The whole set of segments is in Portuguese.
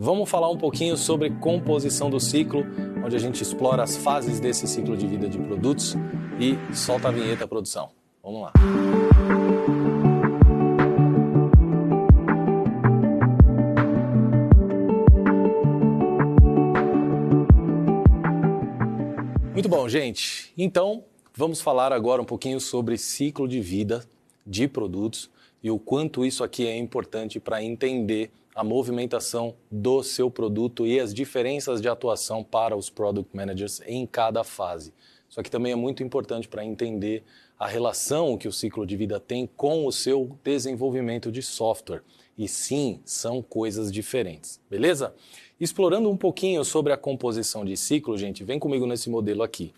vamos falar um pouquinho sobre composição do ciclo, onde a gente explora as fases desse ciclo de vida de produtos e solta a vinheta, produção. Vamos lá. Muito bom, gente. Então, vamos falar agora um pouquinho sobre ciclo de vida de produtos e o quanto isso aqui é importante para entender a movimentação do seu produto e as diferenças de atuação para os Product Managers em cada fase. Isso aqui também é muito importante para entender a relação que o ciclo de vida tem com o seu desenvolvimento de software. E sim, são coisas diferentes, beleza? Explorando um pouquinho sobre a composição de ciclo, gente, vem comigo nesse modelo aqui.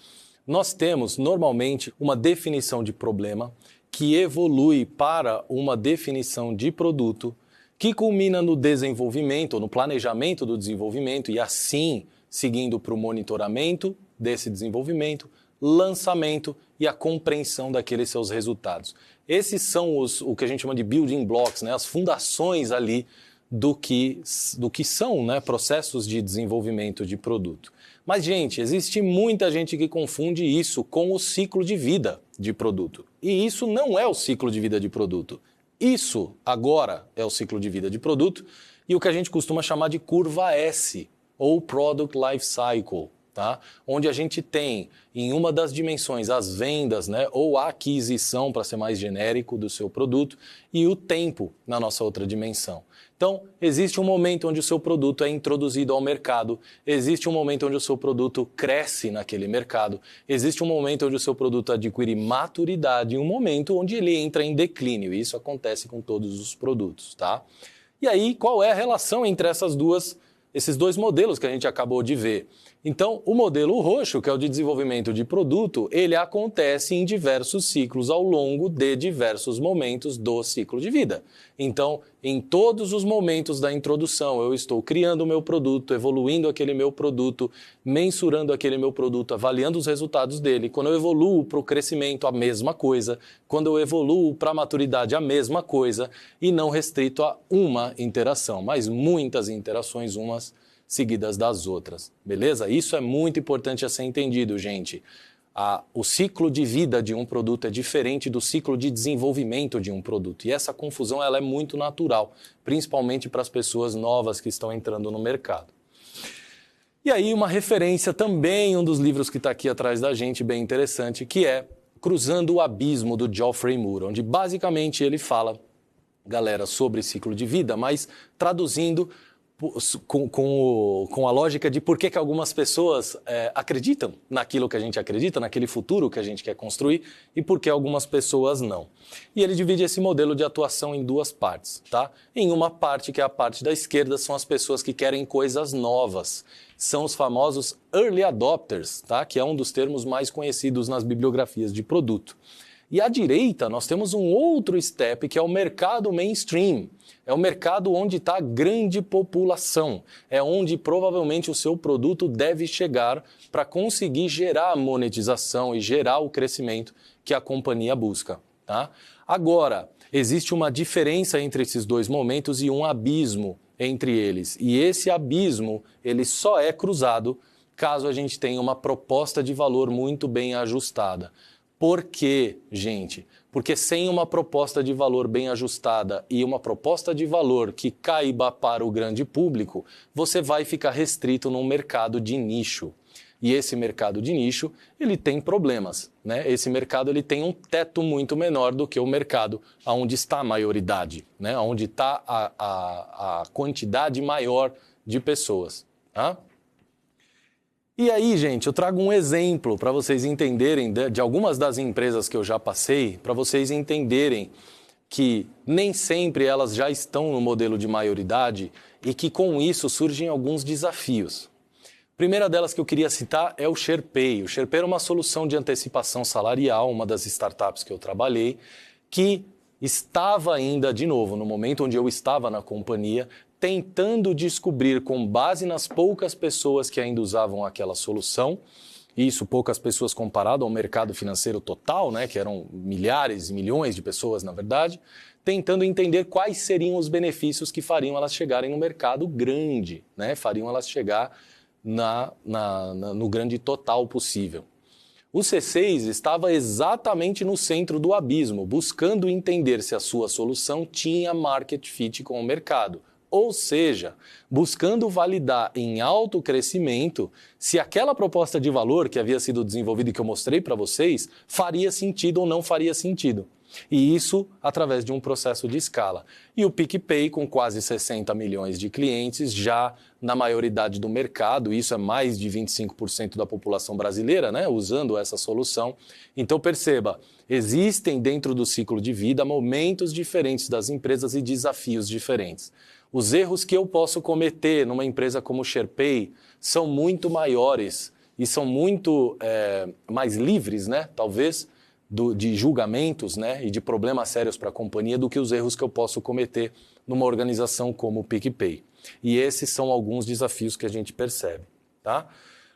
Nós temos, normalmente, uma definição de problema que evolui para uma definição de produto que culmina no desenvolvimento, no planejamento do desenvolvimento e assim seguindo para o monitoramento desse desenvolvimento, lançamento e a compreensão daqueles seus resultados. Esses são o que a gente chama de building blocks, né? As fundações ali do que são, né, processos de desenvolvimento de produto. Mas, gente, existe muita gente que confunde isso com o ciclo de vida de produto. E isso não é o ciclo de vida de produto. Isso, agora, é o ciclo de vida de produto e o que a gente costuma chamar de curva S, ou Product Life Cycle, tá? Onde a gente tem, em uma das dimensões, as vendas, né, ou a aquisição, para ser mais genérico, do seu produto, e o tempo na nossa outra dimensão. Então, existe um momento onde o seu produto é introduzido ao mercado, existe um momento onde o seu produto cresce naquele mercado, existe um momento onde o seu produto adquire maturidade e um momento onde ele entra em declínio. E isso acontece com todos os produtos, tá? E aí, qual é a relação entre esses dois modelos que a gente acabou de ver? Então, o modelo roxo, que é o de desenvolvimento de produto, ele acontece em diversos ciclos ao longo de diversos momentos do ciclo de vida. Então, em todos os momentos da introdução, eu estou criando o meu produto, evoluindo aquele meu produto, mensurando aquele meu produto, avaliando os resultados dele. Quando eu evoluo para o crescimento, a mesma coisa. Quando eu evoluo para a maturidade, a mesma coisa. E não restrito a uma interação, mas muitas interações, umas seguidas das outras, beleza? Isso é muito importante a ser entendido, gente. O ciclo de vida de um produto é diferente do ciclo de desenvolvimento de um produto. E essa confusão ela é muito natural, principalmente para as pessoas novas que estão entrando no mercado. E aí uma referência também, um dos livros que está aqui atrás da gente, bem interessante, que é Cruzando o Abismo, do Geoffrey Moore, onde basicamente ele fala, galera, sobre ciclo de vida, mas traduzindo com a lógica de por que algumas pessoas acreditam naquilo que a gente acredita, naquele futuro que a gente quer construir, e por que algumas pessoas não. E ele divide esse modelo de atuação em duas partes, tá? Em uma parte, que é a parte da esquerda, são as pessoas que querem coisas novas. São os famosos early adopters, tá? Que é um dos termos mais conhecidos nas bibliografias de produto. E à direita, nós temos um outro step, que é o mercado mainstream. É o mercado onde está a grande população. É onde provavelmente o seu produto deve chegar para conseguir gerar a monetização e gerar o crescimento que a companhia busca, tá? Agora, existe uma diferença entre esses dois momentos e um abismo entre eles. E esse abismo, ele só é cruzado caso a gente tenha uma proposta de valor muito bem ajustada. Por quê, gente? Porque sem uma proposta de valor bem ajustada e uma proposta de valor que caiba para o grande público, você vai ficar restrito num mercado de nicho. E esse mercado de nicho, ele tem problemas, né? Esse mercado ele tem um teto muito menor do que o mercado onde está a maioridade, né? Onde está a quantidade maior de pessoas, tá? E aí, gente, eu trago um exemplo para vocês entenderem de algumas das empresas que eu já passei, para vocês entenderem que nem sempre elas já estão no modelo de maioridade e que com isso surgem alguns desafios. A primeira delas que eu queria citar é o SharePay. O SharePay é uma solução de antecipação salarial, uma das startups que eu trabalhei, que estava ainda, de novo, no momento onde eu estava na companhia, tentando descobrir, com base nas poucas pessoas que ainda usavam aquela solução, isso poucas pessoas comparado ao mercado financeiro total, né, que eram milhares e milhões de pessoas, na verdade, tentando entender quais seriam os benefícios que fariam elas chegarem no mercado grande, né? Fariam elas chegar no grande total possível. O C6 estava exatamente no centro do abismo, buscando entender se a sua solução tinha market fit com o mercado. Ou seja, buscando validar em alto crescimento se aquela proposta de valor que havia sido desenvolvida e que eu mostrei para vocês faria sentido ou não faria sentido. E isso através de um processo de escala. E o PicPay, com quase 60 milhões de clientes, já na maioridade do mercado, isso é mais de 25% da população brasileira, né, usando essa solução. Então perceba, existem dentro do ciclo de vida momentos diferentes das empresas e desafios diferentes. Os erros que eu posso cometer numa empresa como o SharePay são muito maiores e são muito mais livres, né, talvez, de julgamentos, né, e de problemas sérios para a companhia do que os erros que eu posso cometer numa organização como o PicPay. E esses são alguns desafios que a gente percebe. Tá?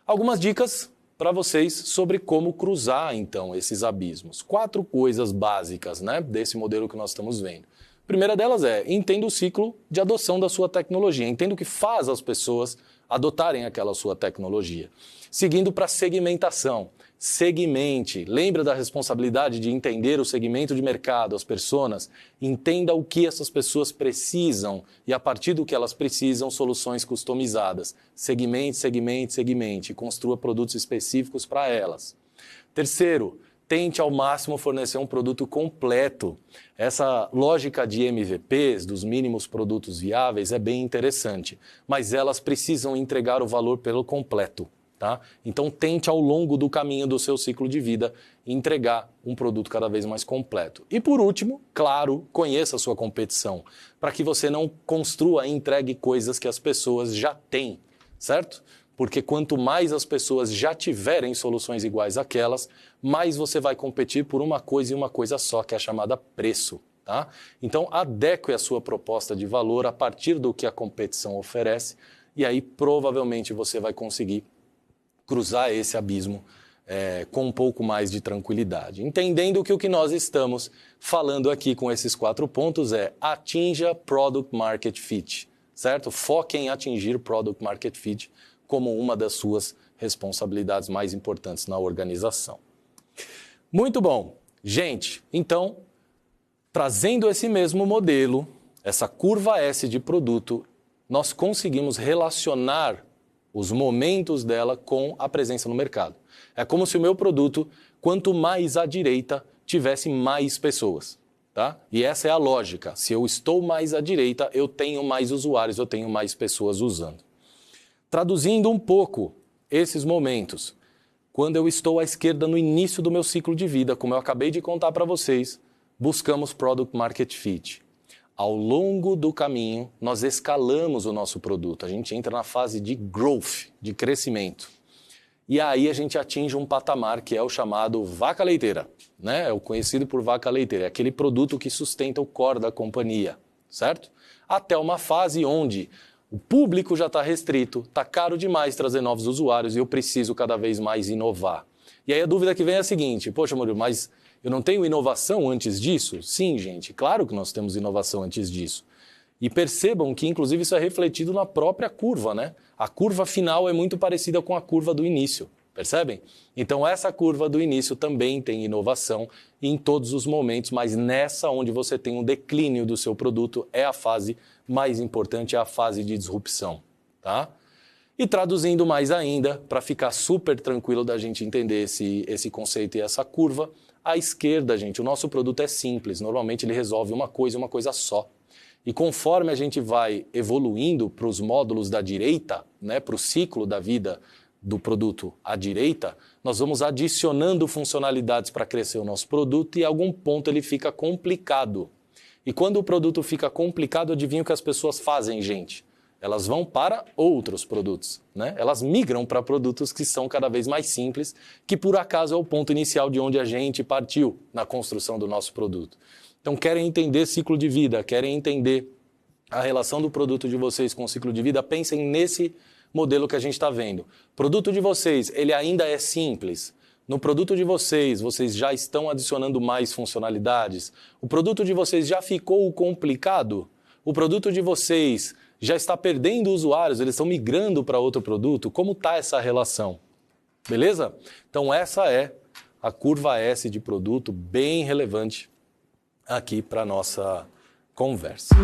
Algumas dicas para vocês sobre como cruzar, então, esses abismos. 4 coisas básicas, né, desse modelo que nós estamos vendo. A primeira delas entenda o ciclo de adoção da sua tecnologia, entenda o que faz as pessoas adotarem aquela sua tecnologia. Seguindo para segmentação. Segmente, lembra da responsabilidade de entender o segmento de mercado, as personas, entenda o que essas pessoas precisam e a partir do que elas precisam, soluções customizadas. Segmente, segmente, segmente, construa produtos específicos para elas. Terceiro, tente ao máximo fornecer um produto completo. Essa lógica de MVPs, dos mínimos produtos viáveis, é bem interessante, mas elas precisam entregar o valor pelo completo. Tá? Então tente ao longo do caminho do seu ciclo de vida entregar um produto cada vez mais completo. E por último, claro, conheça a sua competição, para que você não construa e entregue coisas que as pessoas já têm, certo? Porque quanto mais as pessoas já tiverem soluções iguais àquelas, mais você vai competir por uma coisa e uma coisa só, que é a chamada preço. Tá? Então adeque a sua proposta de valor a partir do que a competição oferece e aí provavelmente você vai conseguir cruzar esse abismo com um pouco mais de tranquilidade. Entendendo que o que nós estamos falando aqui com esses 4 pontos atinja Product Market Fit, certo? Foque em atingir Product Market Fit como uma das suas responsabilidades mais importantes na organização. Muito bom. Gente, então, trazendo esse mesmo modelo, essa curva S de produto, nós conseguimos relacionar os momentos dela com a presença no mercado. É como se o meu produto, quanto mais à direita, tivesse mais pessoas. Tá? E essa é a lógica. Se eu estou mais à direita, eu tenho mais usuários, eu tenho mais pessoas usando. Traduzindo um pouco esses momentos, quando eu estou à esquerda no início do meu ciclo de vida, como eu acabei de contar para vocês, buscamos Product Market Fit. Ao longo do caminho, nós escalamos o nosso produto. A gente entra na fase de growth, de crescimento. E aí a gente atinge um patamar que é o chamado vaca leiteira, né? É o conhecido por vaca leiteira. É aquele produto que sustenta o core da companhia, certo? Até uma fase onde o público já está restrito, está caro demais trazer novos usuários e eu preciso cada vez mais inovar. E aí a dúvida que vem é a seguinte, poxa, Murilo, mas eu não tenho inovação antes disso? Sim, gente, claro que nós temos inovação antes disso. E percebam que, inclusive, isso é refletido na própria curva, né? A curva final é muito parecida com a curva do início, percebem? Então, essa curva do início também tem inovação em todos os momentos, mas nessa onde você tem um declínio do seu produto é a fase mais importante, é a fase de disrupção, tá? E traduzindo mais ainda, para ficar super tranquilo da gente entender esse conceito e essa curva, à esquerda, gente, o nosso produto é simples. Normalmente ele resolve uma coisa só. E conforme a gente vai evoluindo para os módulos da direita, né, para o ciclo da vida do produto à direita, nós vamos adicionando funcionalidades para crescer o nosso produto e a algum ponto ele fica complicado. E quando o produto fica complicado, adivinha o que as pessoas fazem, gente? Elas vão para outros produtos, né? Elas migram para produtos que são cada vez mais simples, que por acaso é o ponto inicial de onde a gente partiu na construção do nosso produto. Então, querem entender ciclo de vida, querem entender a relação do produto de vocês com o ciclo de vida, pensem nesse modelo que a gente está vendo. O produto de vocês, ele ainda é simples. No produto de vocês, vocês já estão adicionando mais funcionalidades? O produto de vocês já ficou complicado? O produto de vocês já está perdendo usuários, eles estão migrando para outro produto? Como está essa relação? Beleza? Então essa é a curva S de produto, bem relevante aqui para a nossa conversa.